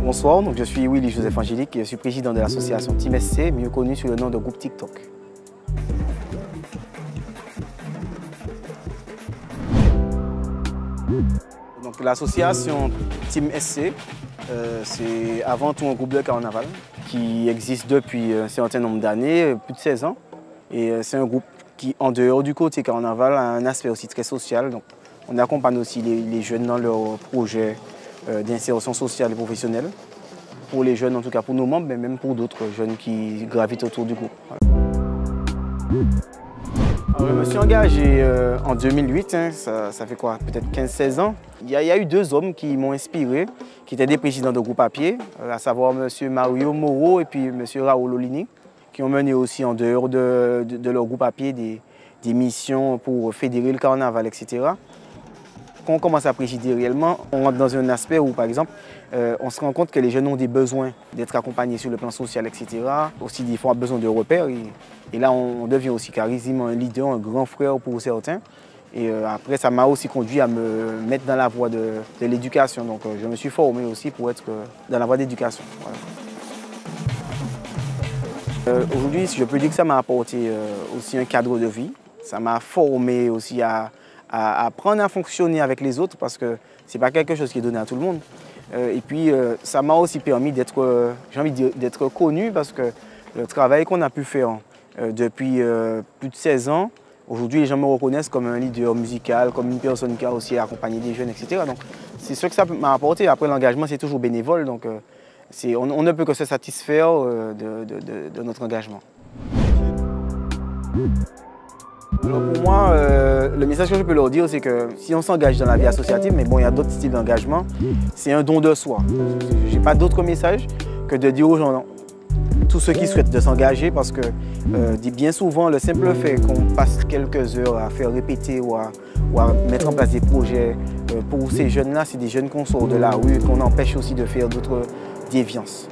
Bonsoir, donc je suis Willy Joseph Angélique et je suis président de l'association Team SC, mieux connu sous le nom de groupe TikTok. Donc l'association Team SC, c'est avant tout un groupe de carnaval qui existe depuis un certain nombre d'années, plus de 16 ans. Et c'est un groupe qui, en dehors du côté carnaval, a un aspect aussi très social. Donc, on accompagne aussi les jeunes dans leurs projets d'insertion sociale et professionnelle. Pour les jeunes, en tout cas pour nos membres, mais même pour d'autres jeunes qui gravitent autour du groupe. Alors, je me suis engagé en 2008, hein, ça fait quoi, peut-être 15-16 ans. Il y a eu deux hommes qui m'ont inspiré, qui étaient des présidents de groupe à pied, à savoir M. Mario Moreau et puis M. Raoul Olini, qui ont mené aussi en dehors de leur groupe à pied des missions pour fédérer le carnaval, etc. Quand on commence à présider réellement, on rentre dans un aspect où, par exemple, on se rend compte que les jeunes ont des besoins d'être accompagnés sur le plan social, etc. Aussi, des fois, besoin de repères. Et là, on devient aussi quasiment un leader, un grand frère pour certains. Et après, ça m'a aussi conduit à me mettre dans la voie de l'éducation. Donc, je me suis formé aussi pour être dans la voie d'éducation. Voilà. Aujourd'hui, je peux dire que ça m'a apporté aussi un cadre de vie. Ça m'a formé aussi à apprendre à fonctionner avec les autres parce que ce n'est pas quelque chose qui est donné à tout le monde. Et puis, ça m'a aussi permis d'être, j'ai envie de dire, d'être connu parce que le travail qu'on a pu faire depuis plus de 16 ans, aujourd'hui, les gens me reconnaissent comme un leader musical, comme une personne qui a aussi accompagné des jeunes, etc. Donc, c'est ce que ça m'a apporté. Après, l'engagement, c'est toujours bénévole. Donc, on ne peut que se satisfaire de notre engagement. Alors pour moi, le message que je peux leur dire, c'est que si on s'engage dans la vie associative, mais bon, il y a d'autres styles d'engagement, c'est un don de soi. Je n'ai pas d'autre message que de dire aux gens, tous ceux qui souhaitent de s'engager, parce que bien souvent, le simple fait qu'on passe quelques heures à faire répéter ou à mettre en place des projets, pour ces jeunes-là, c'est des jeunes qu'on sort de la rue et qu'on empêche aussi de faire d'autres déviances.